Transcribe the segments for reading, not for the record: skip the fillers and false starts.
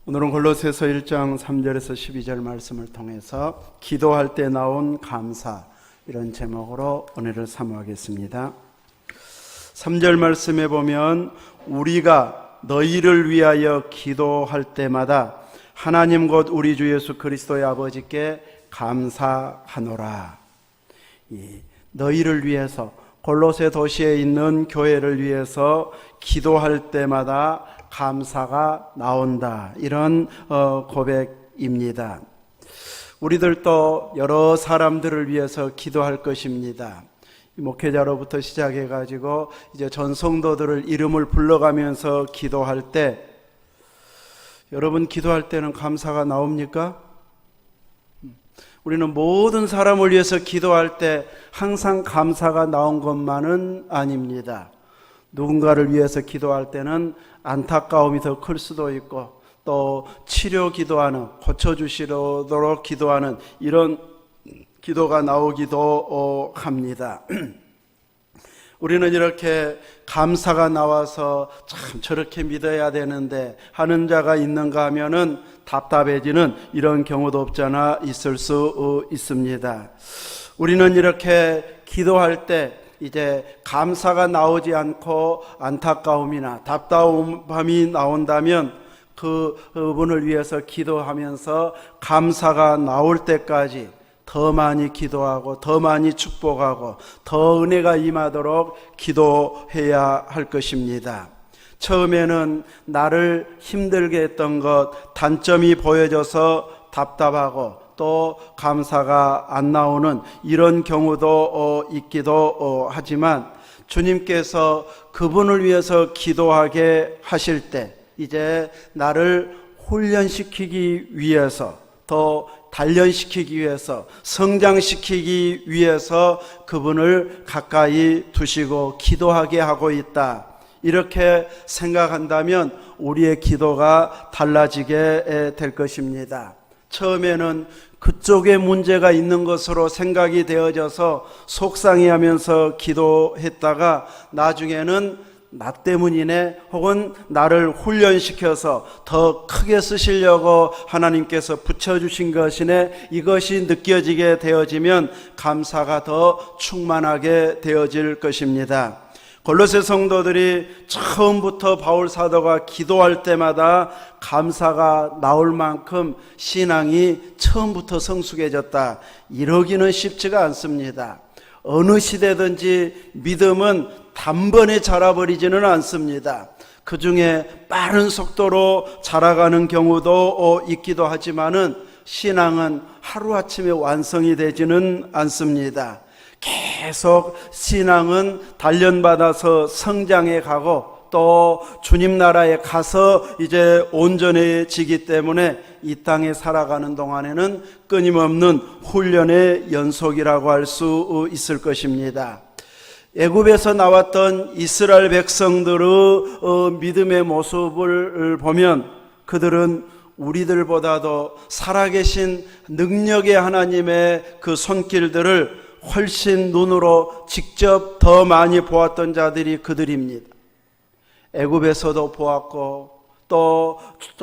오늘은 골로새서 1장 3절에서 12절 말씀을 통해서 기도할 때 나온 감사, 이런 제목으로 은혜를 사모하겠습니다. 3절 말씀에 보면 우리가 너희를 위하여 기도할 때마다 하나님 곧 우리 주 예수 그리스도의 아버지께 감사하노라. 너희를 위해서, 골로새 도시에 있는 교회를 위해서 기도할 때마다 감사가 나온다, 이런 고백입니다. 우리들도 여러 사람들을 위해서 기도할 것입니다. 목회자로부터 시작해가지고 이제 전성도들을 이름을 불러가면서 기도할 때, 여러분 기도할 때는 감사가 나옵니까? 우리는 모든 사람을 위해서 기도할 때 항상 감사가 나온 것만은 아닙니다. 누군가를 위해서 기도할 때는 안타까움이 더 클 수도 있고, 또 치료 기도하는, 고쳐주시도록 기도하는 이런 기도가 나오기도 합니다. 우리는 이렇게 감사가 나와서 참 저렇게 믿어야 되는데 하는 자가 있는가 하면은 답답해지는 이런 경우도 없잖아 있을 수 있습니다. 우리는 이렇게 기도할 때 이제 감사가 나오지 않고 안타까움이나 답답함이 나온다면 그분을 위해서 기도하면서 감사가 나올 때까지 더 많이 기도하고 더 많이 축복하고 더 은혜가 임하도록 기도해야 할 것입니다. 처음에는 나를 힘들게 했던 것, 단점이 보여져서 답답하고 또 감사가 안 나오는 이런 경우도 있기도 하지만, 주님께서 그분을 위해서 기도하게 하실 때 이제 나를 훈련시키기 위해서, 더 단련시키기 위해서, 성장시키기 위해서 그분을 가까이 두시고 기도하게 하고 있다, 이렇게 생각한다면 우리의 기도가 달라지게 될 것입니다. 처음에는 그쪽에 문제가 있는 것으로 생각이 되어져서 속상해하면서 기도했다가 나중에는 나 때문이네, 혹은 나를 훈련시켜서 더 크게 쓰시려고 하나님께서 붙여주신 것이네, 이것이 느껴지게 되어지면 감사가 더 충만하게 되어질 것입니다. 골로새 성도들이 처음부터 바울 사도가 기도할 때마다 감사가 나올 만큼 신앙이 처음부터 성숙해졌다, 이러기는 쉽지가 않습니다. 어느 시대든지 믿음은 단번에 자라버리지는 않습니다. 그 중에 빠른 속도로 자라가는 경우도 있기도 하지만은 신앙은 하루아침에 완성이 되지는 않습니다. 계속 신앙은 단련받아서 성장해 가고 또 주님 나라에 가서 이제 온전해지기 때문에 이 땅에 살아가는 동안에는 끊임없는 훈련의 연속이라고 할 수 있을 것입니다. 애굽에서 나왔던 이스라엘 백성들의 믿음의 모습을 보면 그들은 우리들보다도 살아계신 능력의 하나님의 그 손길들을 훨씬 눈으로 직접 더 많이 보았던 자들이 그들입니다. 애굽에서도 보았고, 또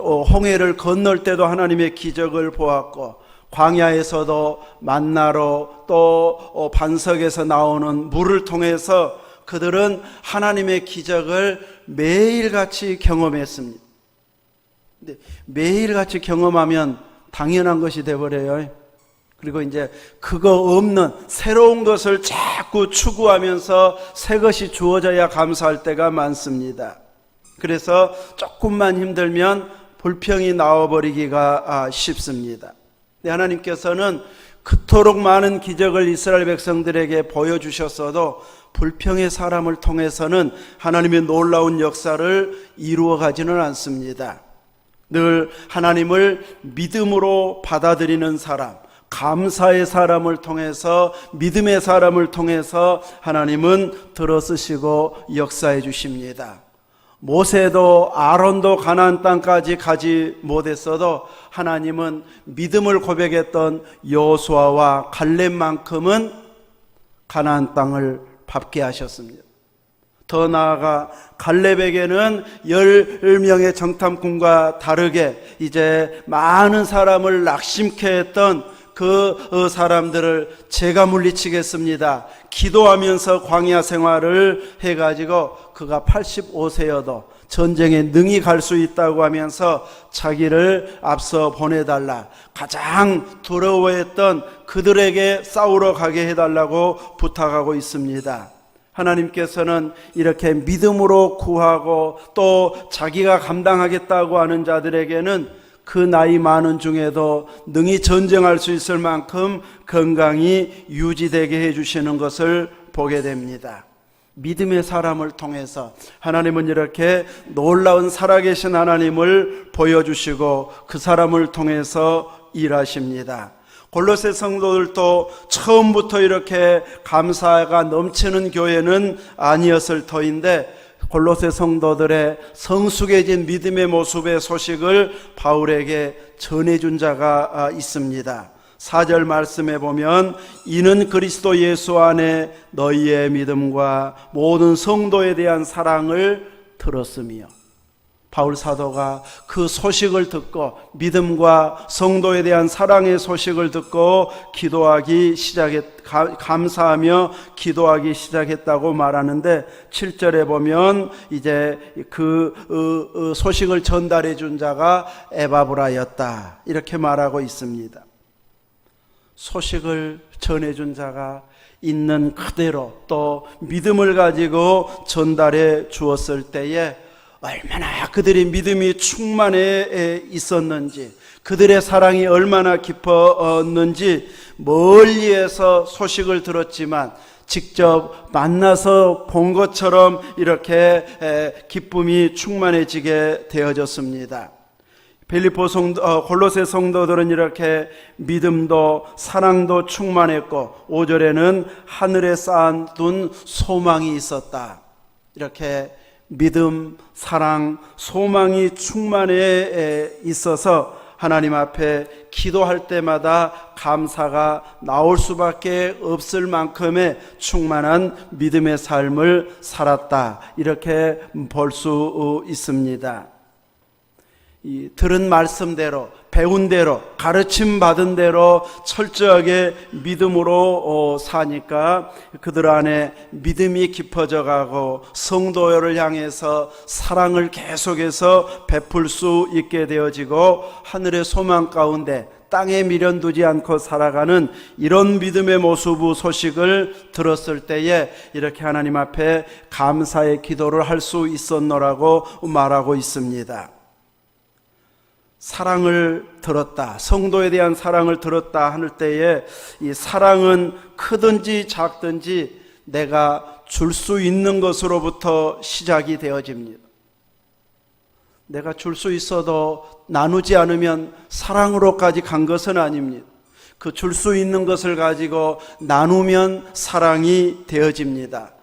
홍해를 건널 때도 하나님의 기적을 보았고, 광야에서도 만나로, 또 반석에서 나오는 물을 통해서 그들은 하나님의 기적을 매일같이 경험했습니다. 근데 매일같이 경험하면 당연한 것이 되어버려요. 그리고 이제 그거 없는 새로운 것을 자꾸 추구하면서 새 것이 주어져야 감사할 때가 많습니다. 그래서 조금만 힘들면 불평이 나와버리기가 쉽습니다. 근데 하나님께서는 그토록 많은 기적을 이스라엘 백성들에게 보여주셨어도 불평의 사람을 통해서는 하나님의 놀라운 역사를 이루어가지는 않습니다. 늘 하나님을 믿음으로 받아들이는 사람, 감사의 사람을 통해서, 믿음의 사람을 통해서 하나님은 들어쓰시고 역사해 주십니다. 모세도 아론도 가나안 땅까지 가지 못했어도 하나님은 믿음을 고백했던 여호수아와 갈렙만큼은 가나안 땅을 밟게 하셨습니다. 더 나아가 갈렙에게는 10명의 정탐꾼과 다르게 이제 많은 사람을 낙심케 했던 그 사람들을 제가 물리치겠습니다. 기도하면서 광야 생활을 해가지고 그가 85세여도 전쟁에 능히 갈 수 있다고 하면서 자기를 앞서 보내달라, 가장 두려워했던 그들에게 싸우러 가게 해달라고 부탁하고 있습니다. 하나님께서는 이렇게 믿음으로 구하고 또 자기가 감당하겠다고 하는 자들에게는 그 나이 많은 중에도 능히 전쟁할 수 있을 만큼 건강이 유지되게 해주시는 것을 보게 됩니다. 믿음의 사람을 통해서 하나님은 이렇게 놀라운 살아계신 하나님을 보여주시고 그 사람을 통해서 일하십니다. 골로새 성도들도 처음부터 이렇게 감사가 넘치는 교회는 아니었을 터인데 골로새 성도들의 성숙해진 믿음의 모습의 소식을 바울에게 전해준 자가 있습니다. 4절 말씀에 보면 이는 그리스도 예수 안에 너희의 믿음과 모든 성도에 대한 사랑을 들었으며, 바울 사도가 그 소식을 듣고 믿음과 성도에 대한 사랑의 소식을 듣고 감사하며 기도하기 시작했다고 말하는데 7절에 보면 이제 그 소식을 전달해 준 자가 에바브라였다 이렇게 말하고 있습니다. 소식을 전해준 자가 있는 그대로 또 믿음을 가지고 전달해 주었을 때에 얼마나 그들의 믿음이 충만해 있었는지, 그들의 사랑이 얼마나 깊었는지 멀리에서 소식을 들었지만 직접 만나서 본 것처럼 이렇게 기쁨이 충만해지게 되어졌습니다. 골로새 성도들은 이렇게 믿음도 사랑도 충만했고 5절에는 하늘에 쌓아둔 소망이 있었다. 이렇게 믿음, 사랑, 소망이 충만해 있어서 하나님 앞에 기도할 때마다 감사가 나올 수밖에 없을 만큼의 충만한 믿음의 삶을 살았다. 이렇게 볼 수 있습니다. 이 들은 말씀대로, 배운 대로, 가르침 받은 대로 철저하게 믿음으로 사니까 그들 안에 믿음이 깊어져 가고 성도를 향해서 사랑을 계속해서 베풀 수 있게 되어지고 하늘의 소망 가운데 땅에 미련두지 않고 살아가는 이런 믿음의 모습의 소식을 들었을 때에 이렇게 하나님 앞에 감사의 기도를 할 수 있었노라고 말하고 있습니다. 사랑을 들었다, 성도에 대한 사랑을 들었다 할 때에 이 사랑은 크든지 작든지 내가 줄 수 있는 것으로부터 시작이 되어집니다. 내가 줄 수 있어도 나누지 않으면 사랑으로까지 간 것은 아닙니다. 그 줄 수 있는 것을 가지고 나누면 사랑이 되어집니다.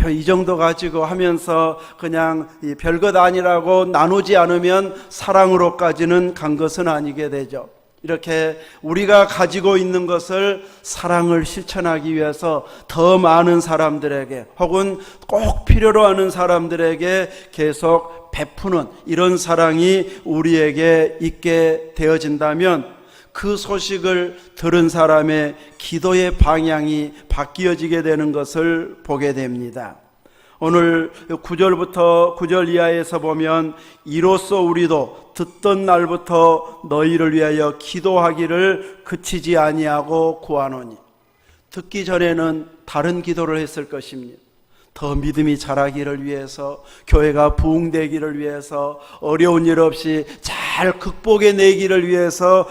이 정도 가지고 하면서 그냥 별것 아니라고 나누지 않으면 사랑으로까지는 간 것은 아니게 되죠. 이렇게 우리가 가지고 있는 것을 사랑을 실천하기 위해서 더 많은 사람들에게 혹은 꼭 필요로 하는 사람들에게 계속 베푸는 이런 사랑이 우리에게 있게 되어진다면 그 소식을 들은 사람의 기도의 방향이 바뀌어지게 되는 것을 보게 됩니다. 오늘 9절부터 9절 이하에서 보면 이로써 우리도 듣던 날부터 너희를 위하여 기도하기를 그치지 아니하고 구하노니. 듣기 전에는 다른 기도를 했을 것입니다. 더 믿음이 자라기를 위해서, 교회가 부흥되기를 위해서, 어려운 일 없이 잘 극복해내기를 위해서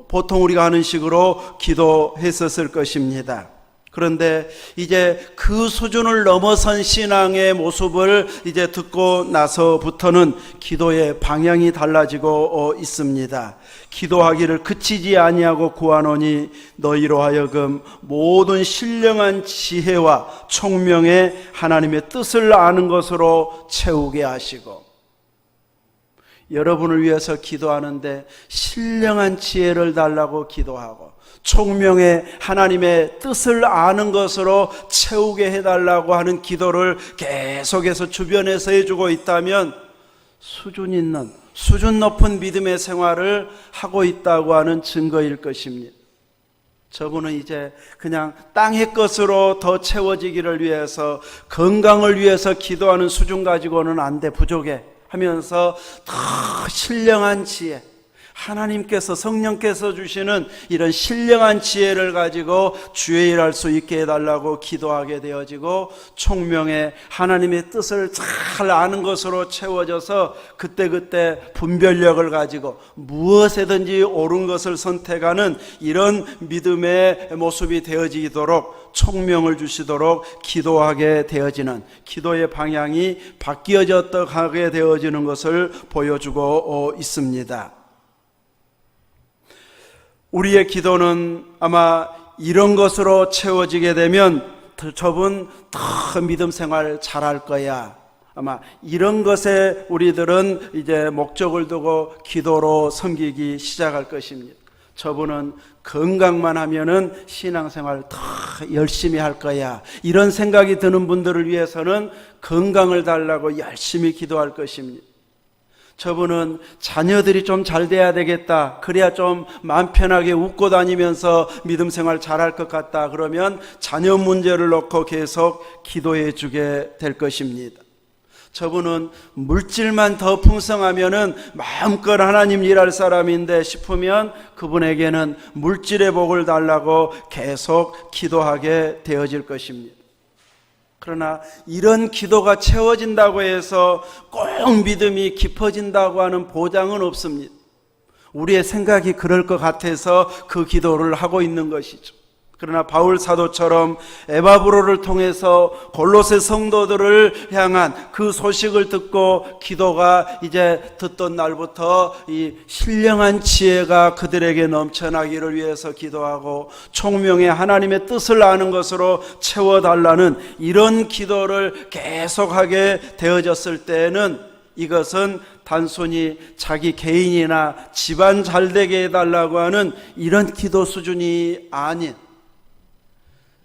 보통 우리가 하는 식으로 기도했었을 것입니다. 그런데 이제 그 수준을 넘어선 신앙의 모습을 이제 듣고 나서부터는 기도의 방향이 달라지고 있습니다. 기도하기를 그치지 아니하고 구하노니 너희로 하여금 모든 신령한 지혜와 총명에 하나님의 뜻을 아는 것으로 채우게 하시고. 여러분을 위해서 기도하는데 신령한 지혜를 달라고 기도하고 총명의 하나님의 뜻을 아는 것으로 채우게 해달라고 하는 기도를 계속해서 주변에서 해주고 있다면 수준 높은 믿음의 생활을 하고 있다고 하는 증거일 것입니다. 저분은 이제 그냥 땅의 것으로 더 채워지기를 위해서, 건강을 위해서 기도하는 수준 가지고는 안 돼, 부족해 하면서 더 신령한 지혜, 하나님께서, 성령께서 주시는 이런 신령한 지혜를 가지고 주의 일할 수 있게 해달라고 기도하게 되어지고, 총명의 하나님의 뜻을 잘 아는 것으로 채워져서 그때그때 분별력을 가지고 무엇에든지 옳은 것을 선택하는 이런 믿음의 모습이 되어지도록, 총명을 주시도록 기도하게 되어지는, 기도의 방향이 바뀌어졌다고 되어지는 것을 보여주고 있습니다. 우리의 기도는 아마 이런 것으로 채워지게 되면 저분 더 믿음 생활 잘할 거야, 아마 이런 것에 우리들은 이제 목적을 두고 기도로 섬기기 시작할 것입니다. 저분은 건강만 하면은 신앙생활 더 열심히 할 거야, 이런 생각이 드는 분들을 위해서는 건강을 달라고 열심히 기도할 것입니다. 저분은 자녀들이 좀 잘 돼야 되겠다, 그래야 좀 마음 편하게 웃고 다니면서 믿음 생활 잘할 것 같다, 그러면 자녀 문제를 놓고 계속 기도해 주게 될 것입니다. 저분은 물질만 더 풍성하면은 마음껏 하나님 일할 사람인데 싶으면 그분에게는 물질의 복을 달라고 계속 기도하게 되어질 것입니다. 그러나 이런 기도가 채워진다고 해서 꼭 믿음이 깊어진다고 하는 보장은 없습니다. 우리의 생각이 그럴 것 같아서 그 기도를 하고 있는 것이죠. 그러나 바울 사도처럼 에바브로를 통해서 골로새 성도들을 향한 그 소식을 듣고 기도가 이제 듣던 날부터 이 신령한 지혜가 그들에게 넘쳐나기를 위해서 기도하고 총명의 하나님의 뜻을 아는 것으로 채워달라는 이런 기도를 계속하게 되어졌을 때에는 이것은 단순히 자기 개인이나 집안 잘되게 해달라고 하는 이런 기도 수준이 아닌,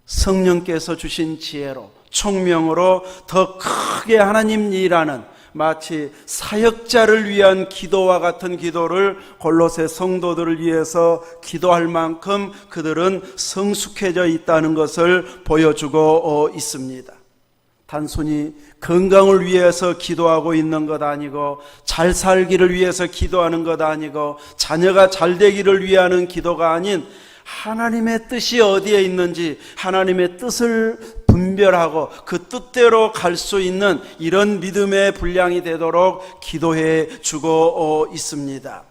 성령께서 주신 지혜로, 총명으로 더 크게 하나님 일하는, 마치 사역자를 위한 기도와 같은 기도를 골로새 성도들을 위해서 기도할 만큼 그들은 성숙해져 있다는 것을 보여주고 있습니다. 단순히 건강을 위해서 기도하고 있는 것 아니고, 잘 살기를 위해서 기도하는 것 아니고, 자녀가 잘 되기를 위하는 기도가 아닌, 하나님의 뜻이 어디에 있는지 하나님의 뜻을 분별하고 그 뜻대로 갈 수 있는 이런 믿음의 분량이 되도록 기도해 주고 있습니다.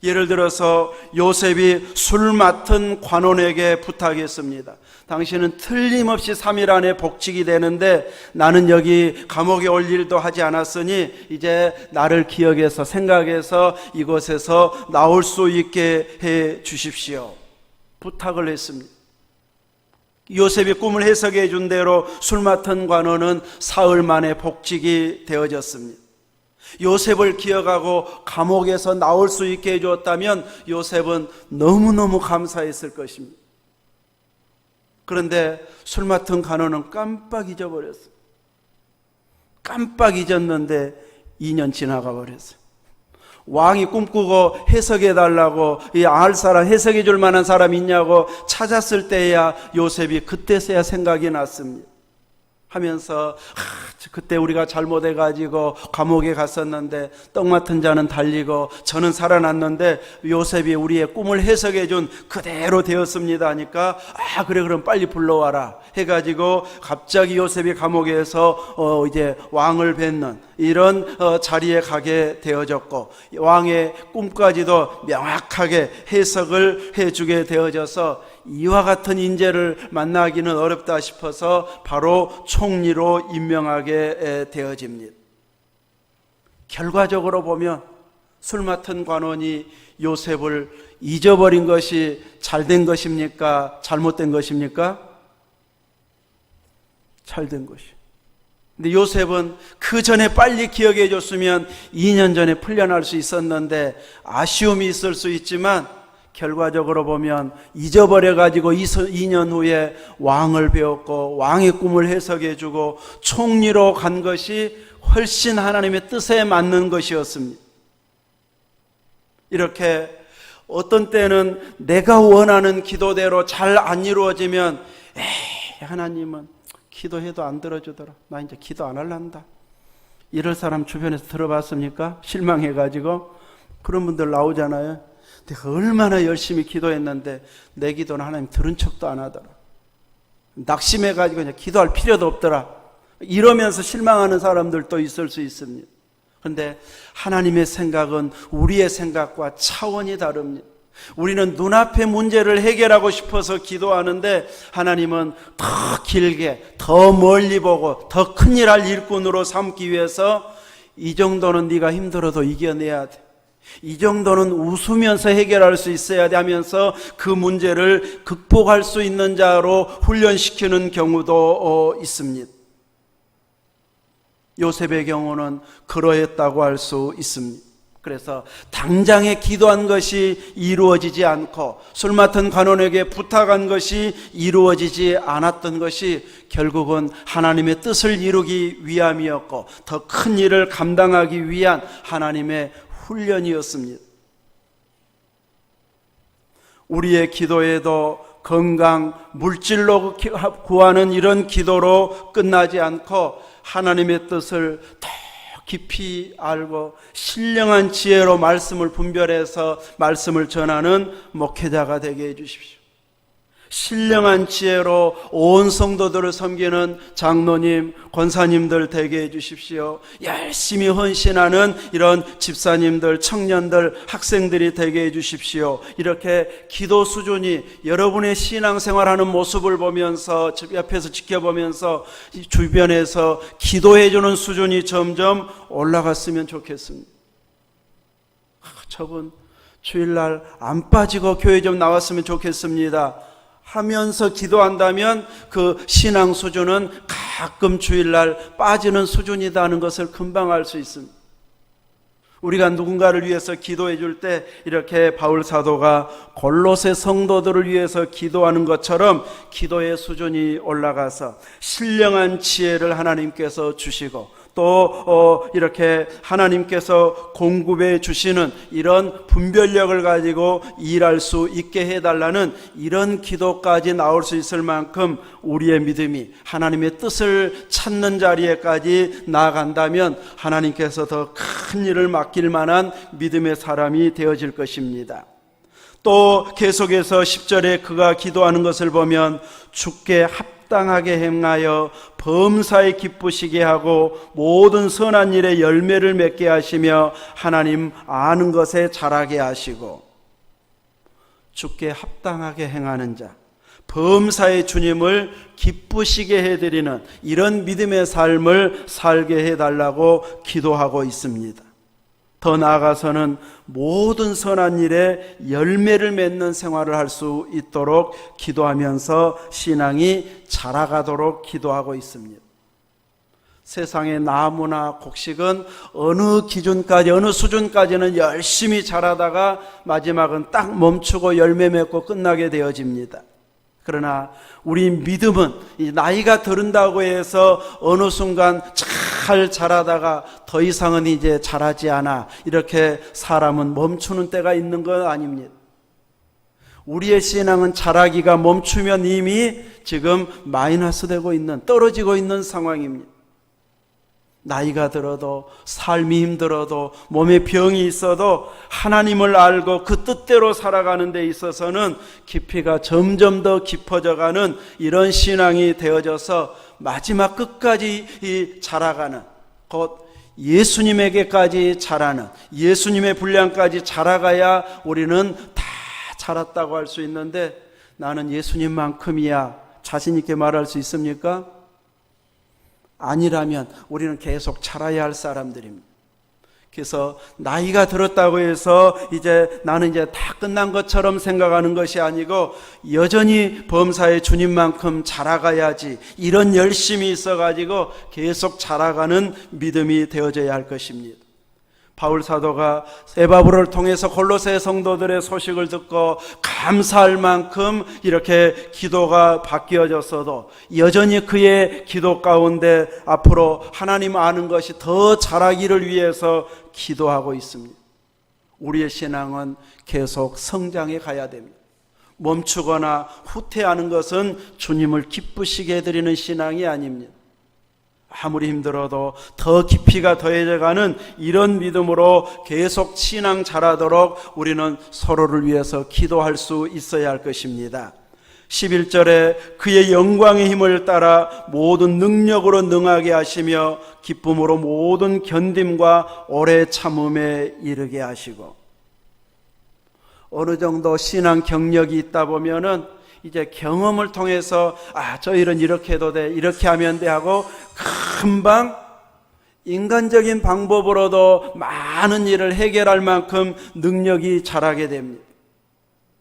예를 들어서 요셉이 술 맡은 관원에게 부탁했습니다. 당신은 틀림없이 3일 안에 복직이 되는데 나는 여기 감옥에 올 일도 하지 않았으니 이제 나를 기억해서, 생각해서 이곳에서 나올 수 있게 해 주십시오. 부탁을 했습니다. 요셉이 꿈을 해석해 준 대로 술 맡은 관원은 사흘 만에 복직이 되어졌습니다. 요셉을 기억하고 감옥에서 나올 수 있게 해주었다면 요셉은 너무너무 감사했을 것입니다. 그런데 술 맡은 관원은 깜빡 잊어버렸어요. 깜빡 잊었는데 2년 지나가 버렸어요. 왕이 꿈꾸고 해석해달라고, 알 사람, 해석해 줄 만한 사람 있냐고 찾았을 때야 요셉이 그때서야 생각이 났습니다. 하면서 그때 우리가 잘못해가지고 감옥에 갔었는데 떡 맡은 자는 달리고 저는 살아났는데 요셉이 우리의 꿈을 해석해준 그대로 되었습니다 하니까, 그래 그럼 빨리 불러와라 해가지고 갑자기 요셉이 감옥에서 이제 왕을 뵙는 이런 자리에 가게 되어졌고, 왕의 꿈까지도 명확하게 해석을 해주게 되어져서 이와 같은 인재를 만나기는 어렵다 싶어서 바로 총리로 임명하게 되어집니다. 결과적으로 보면 술 맡은 관원이 요셉을 잊어버린 것이 잘된 것입니까? 잘못된 것입니까? 잘된 것이. 근데 요셉은 그 전에 빨리 기억해 줬으면 2년 전에 풀려날 수 있었는데 아쉬움이 있을 수 있지만 결과적으로 보면 잊어버려 가지고 2년 후에 왕을 배웠고 왕의 꿈을 해석해 주고 총리로 간 것이 훨씬 하나님의 뜻에 맞는 것이었습니다. 이렇게 어떤 때는 내가 원하는 기도대로 잘 안 이루어지면 하나님은 기도해도 안 들어주더라. 나 이제 기도 안 할란다. 이럴 사람 주변에서 들어봤습니까? 실망해가지고 그런 분들 나오잖아요. 내가 얼마나 열심히 기도했는데 내 기도는 하나님 들은 척도 안 하더라. 낙심해가지고 그냥 기도할 필요도 없더라. 이러면서 실망하는 사람들도 있을 수 있습니다. 그런데 하나님의 생각은 우리의 생각과 차원이 다릅니다. 우리는 눈앞의 문제를 해결하고 싶어서 기도하는데 하나님은 더 길게 더 멀리 보고 더 큰일 할 일꾼으로 삼기 위해서 이 정도는 네가 힘들어도 이겨내야 돼, 이 정도는 웃으면서 해결할 수 있어야 돼 하면서 그 문제를 극복할 수 있는 자로 훈련시키는 경우도 있습니다. 요셉의 경우는 그러했다고 할 수 있습니다. 그래서 당장에 기도한 것이 이루어지지 않고 술 맡은 관원에게 부탁한 것이 이루어지지 않았던 것이 결국은 하나님의 뜻을 이루기 위함이었고 더 큰 일을 감당하기 위한 하나님의 훈련이었습니다. 우리의 기도에도 건강, 물질로 구하는 이런 기도로 끝나지 않고 하나님의 뜻을 더 깊이 알고 신령한 지혜로 말씀을 분별해서 말씀을 전하는 목회자가 되게 해주십시오. 신령한 지혜로 온 성도들을 섬기는 장로님, 권사님들 되게 해주십시오. 열심히 헌신하는 이런 집사님들, 청년들, 학생들이 되게 해주십시오. 이렇게 기도 수준이 여러분의 신앙생활하는 모습을 보면서 옆에서 지켜보면서 주변에서 기도해주는 수준이 점점 올라갔으면 좋겠습니다. 저분 주일날 안 빠지고 교회 좀 나왔으면 좋겠습니다 하면서 기도한다면 그 신앙 수준은 가끔 주일날 빠지는 수준이라는 것을 금방 알 수 있습니다. 우리가 누군가를 위해서 기도해 줄 때 이렇게 바울 사도가 골로새 성도들을 위해서 기도하는 것처럼 기도의 수준이 올라가서 신령한 지혜를 하나님께서 주시고 또 이렇게 하나님께서 공급해 주시는 이런 분별력을 가지고 일할 수 있게 해달라는 이런 기도까지 나올 수 있을 만큼 우리의 믿음이 하나님의 뜻을 찾는 자리에까지 나아간다면 하나님께서 더 큰 일을 맡길 만한 믿음의 사람이 되어질 것입니다. 또 계속해서 10절에 그가 기도하는 것을 보면 주께 합당하게 행하여 범사에 기쁘시게 하고 모든 선한 일에 열매를 맺게 하시며 하나님 아는 것에 자라게 하시고, 주께 합당하게 행하는 자, 범사의 주님을 기쁘시게 해드리는 이런 믿음의 삶을 살게 해달라고 기도하고 있습니다. 더 나아가서는 모든 선한 일에 열매를 맺는 생활을 할 수 있도록 기도하면서 신앙이 자라가도록 기도하고 있습니다. 세상의 나무나 곡식은 어느 기준까지, 어느 수준까지는 열심히 자라다가 마지막은 딱 멈추고 열매 맺고 끝나게 되어집니다. 그러나 우리 믿음은 나이가 들은다고 해서 어느 순간 잘 자라다가 더 이상은 이제 자라지 않아, 이렇게 사람은 멈추는 때가 있는 건 아닙니다. 우리의 신앙은 자라기가 멈추면 이미 지금 마이너스 되고 있는, 떨어지고 있는 상황입니다. 나이가 들어도, 삶이 힘들어도, 몸에 병이 있어도 하나님을 알고 그 뜻대로 살아가는 데 있어서는 깊이가 점점 더 깊어져가는 이런 신앙이 되어져서 마지막 끝까지 자라가는, 곧 예수님에게까지 자라는, 예수님의 분량까지 자라가야 우리는 다 자랐다고 할 수 있는데, 나는 예수님만큼이야 자신 있게 말할 수 있습니까? 아니라면 우리는 계속 자라야 할 사람들입니다. 그래서 나이가 들었다고 해서 이제 나는 이제 다 끝난 것처럼 생각하는 것이 아니고 여전히 범사에 주님만큼 자라가야지, 이런 열심이 있어가지고 계속 자라가는 믿음이 되어져야 할 것입니다. 바울 사도가 에바브로를 통해서 골로새 성도들의 소식을 듣고 감사할 만큼 이렇게 기도가 바뀌어졌어도 여전히 그의 기도 가운데 앞으로 하나님 아는 것이 더 자라기를 위해서 기도하고 있습니다. 우리의 신앙은 계속 성장해 가야 됩니다. 멈추거나 후퇴하는 것은 주님을 기쁘시게 해드리는 신앙이 아닙니다. 아무리 힘들어도 더 깊이가 더해져가는 이런 믿음으로 계속 신앙 자라도록 우리는 서로를 위해서 기도할 수 있어야 할 것입니다. 11절에 그의 영광의 힘을 따라 모든 능력으로 능하게 하시며 기쁨으로 모든 견딤과 오래 참음에 이르게 하시고, 어느 정도 신앙 경력이 있다 보면은 이제 경험을 통해서 저 일은 이렇게 해도 돼, 이렇게 하면 돼 하고 금방 인간적인 방법으로도 많은 일을 해결할 만큼 능력이 자라게 됩니다.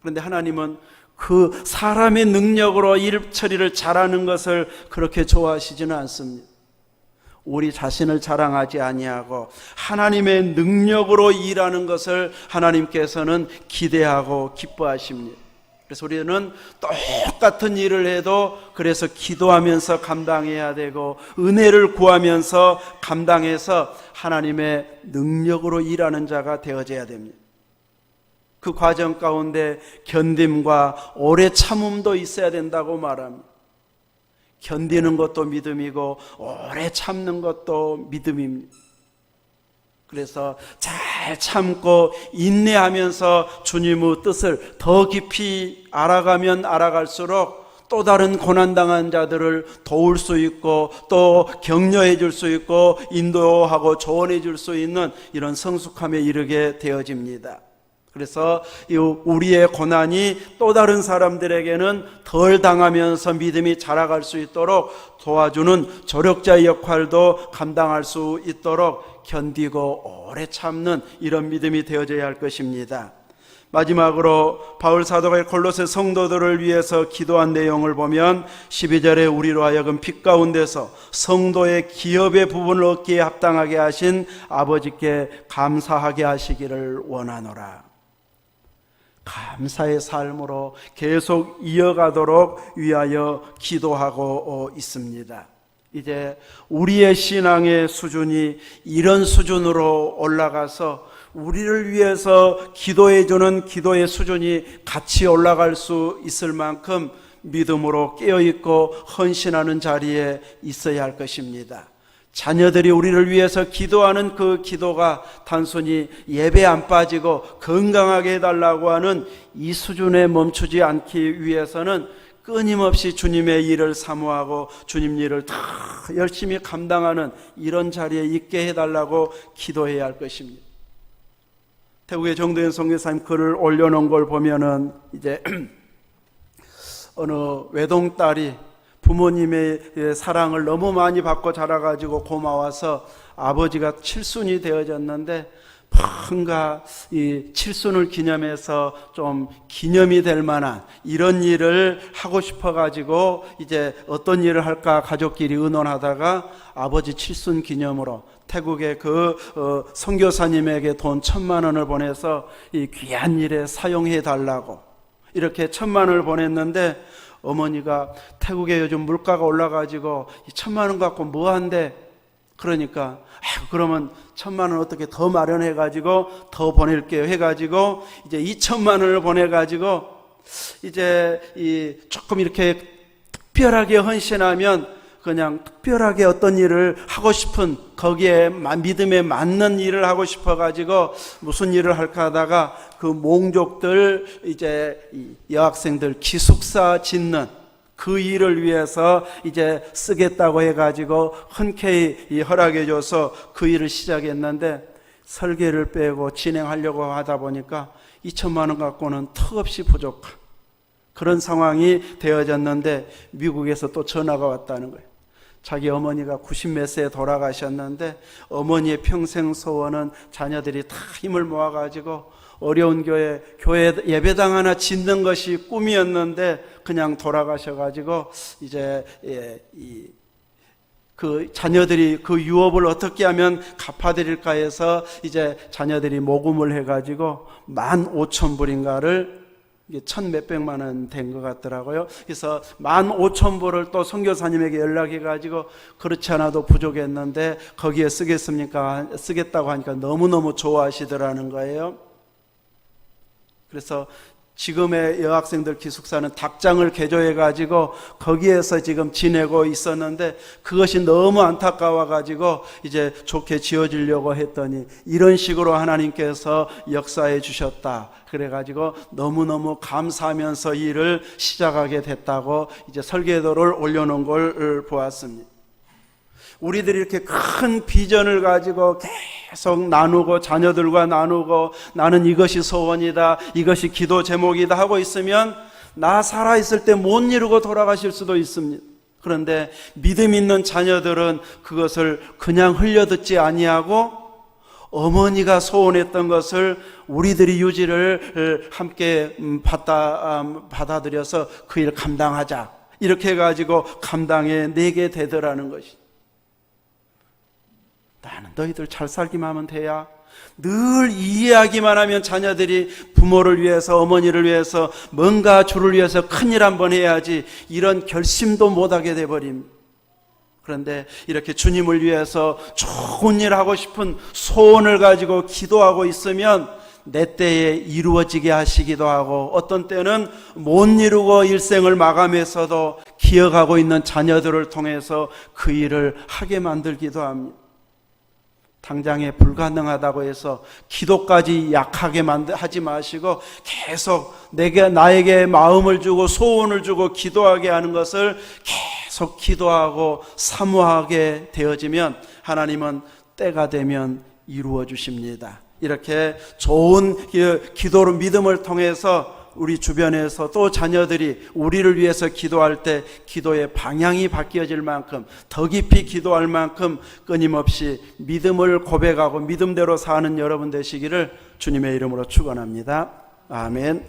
그런데 하나님은 그 사람의 능력으로 일 처리를 잘하는 것을 그렇게 좋아하시지는 않습니다. 우리 자신을 자랑하지 아니하고 하나님의 능력으로 일하는 것을 하나님께서는 기대하고 기뻐하십니다. 그래서 우리는 똑같은 일을 해도 그래서 기도하면서 감당해야 되고 은혜를 구하면서 감당해서 하나님의 능력으로 일하는 자가 되어져야 됩니다. 그 과정 가운데 견딤과 오래 참음도 있어야 된다고 말합니다. 견디는 것도 믿음이고 오래 참는 것도 믿음입니다. 그래서 잘 참고 인내하면서 주님의 뜻을 더 깊이 알아가면 알아갈수록 또 다른 고난당한 자들을 도울 수 있고 또 격려해 줄 수 있고 인도하고 조언해 줄 수 있는 이런 성숙함에 이르게 되어집니다. 그래서 우리의 고난이 또 다른 사람들에게는 덜 당하면서 믿음이 자라갈 수 있도록 도와주는 조력자의 역할도 감당할 수 있도록 견디고 오래 참는 이런 믿음이 되어져야 할 것입니다. 마지막으로 바울 사도가 골로새 성도들을 위해서 기도한 내용을 보면 12절에 우리로 하여금 빛 가운데서 성도의 기업의 부분을 얻기에 합당하게 하신 아버지께 감사하게 하시기를 원하노라. 감사의 삶으로 계속 이어가도록 위하여 기도하고 있습니다. 이제 우리의 신앙의 수준이 이런 수준으로 올라가서 우리를 위해서 기도해주는 기도의 수준이 같이 올라갈 수 있을 만큼 믿음으로 깨어있고 헌신하는 자리에 있어야 할 것입니다. 자녀들이 우리를 위해서 기도하는 그 기도가 단순히 예배 안 빠지고 건강하게 해달라고 하는 이 수준에 멈추지 않기 위해서는 끊임없이 주님의 일을 사모하고 주님 일을 다 열심히 감당하는 이런 자리에 있게 해달라고 기도해야 할 것입니다. 태국의 정도현 선교사님 글을 올려놓은 걸 보면은 이제 어느 외동딸이 부모님의 사랑을 너무 많이 받고 자라가지고 고마워서 아버지가 칠순이 되어졌는데 뭔가 이 칠순을 기념해서 좀 기념이 될 만한 이런 일을 하고 싶어가지고 이제 어떤 일을 할까 가족끼리 의논하다가 아버지 칠순 기념으로 태국의 그 선교사님에게 돈 1,000만 원을 보내서 이 귀한 일에 사용해 달라고 이렇게 1,000만 원을 보냈는데 어머니가 태국에 요즘 물가가 올라가지고 1,000만 원 갖고 뭐 한대? 그러니까 그러면 1,000만 원 어떻게 더 마련해가지고 더 보낼게요 해가지고 이제 2,000만 원을 보내가지고 이제 조금 이렇게 특별하게 헌신하면 그냥 특별하게 어떤 일을 하고 싶은 거기에 믿음에 맞는 일을 하고 싶어가지고 무슨 일을 할까 하다가 그 몽족들 이제 여학생들 기숙사 짓는 그 일을 위해서 이제 쓰겠다고 해가지고 흔쾌히 허락해줘서 그 일을 시작했는데 설계를 빼고 진행하려고 하다 보니까 2,000만 원 갖고는 턱없이 부족한 그런 상황이 되어졌는데 미국에서 또 전화가 왔다는 거예요. 자기 어머니가 90몇 세에 돌아가셨는데 어머니의 평생 소원은 자녀들이 다 힘을 모아가지고 어려운 교회 예배당 하나 짓는 것이 꿈이었는데 그냥 돌아가셔가지고 이제 그 자녀들이 그 유업을 어떻게 하면 갚아드릴까 해서 이제 자녀들이 모금을 해가지고 15,000불인가를 1,000몇백만 원 된 것 같더라고요. 그래서 15,000불을 또 선교사님에게 연락해가지고 그렇지 않아도 부족했는데 거기에 쓰겠다고 하니까 너무너무 좋아하시더라는 거예요. 그래서 지금의 여학생들 기숙사는 닭장을 개조해가지고 거기에서 지금 지내고 있었는데 그것이 너무 안타까워가지고 이제 좋게 지어지려고 했더니 이런 식으로 하나님께서 역사해 주셨다. 그래가지고 너무너무 감사하면서 일을 시작하게 됐다고 이제 설계도를 올려놓은 걸 보았습니다. 우리들이 이렇게 큰 비전을 가지고 계속 나누고 자녀들과 나누고 나는 이것이 소원이다, 이것이 기도 제목이다 하고 있으면 나 살아있을 때 못 이루고 돌아가실 수도 있습니다. 그런데 믿음 있는 자녀들은 그것을 그냥 흘려듣지 아니하고 어머니가 소원했던 것을 우리들이 유지를 함께 받아들여서 그 일 감당하자 이렇게 해가지고 감당해내게 되더라는 것이. 나는 너희들 잘 살기만 하면 돼야. 늘 이해하기만 하면 자녀들이 부모를 위해서 어머니를 위해서 뭔가 주를 위해서 큰일 한번 해야지 이런 결심도 못하게 돼버립니다. 그런데 이렇게 주님을 위해서 좋은 일 하고 싶은 소원을 가지고 기도하고 있으면 내 때에 이루어지게 하시기도 하고 어떤 때는 못 이루고 일생을 마감해서도 기억하고 있는 자녀들을 통해서 그 일을 하게 만들기도 합니다. 당장에 불가능하다고 해서 기도까지 약하게 하지 마시고 계속 나에게 마음을 주고 소원을 주고 기도하게 하는 것을 계속 기도하고 사모하게 되어지면 하나님은 때가 되면 이루어 주십니다. 이렇게 좋은 기도로 믿음을 통해서 우리 주변에서 또 자녀들이 우리를 위해서 기도할 때 기도의 방향이 바뀌어질 만큼 더 깊이 기도할 만큼 끊임없이 믿음을 고백하고 믿음대로 사는 여러분 되시기를 주님의 이름으로 축원합니다. 아멘.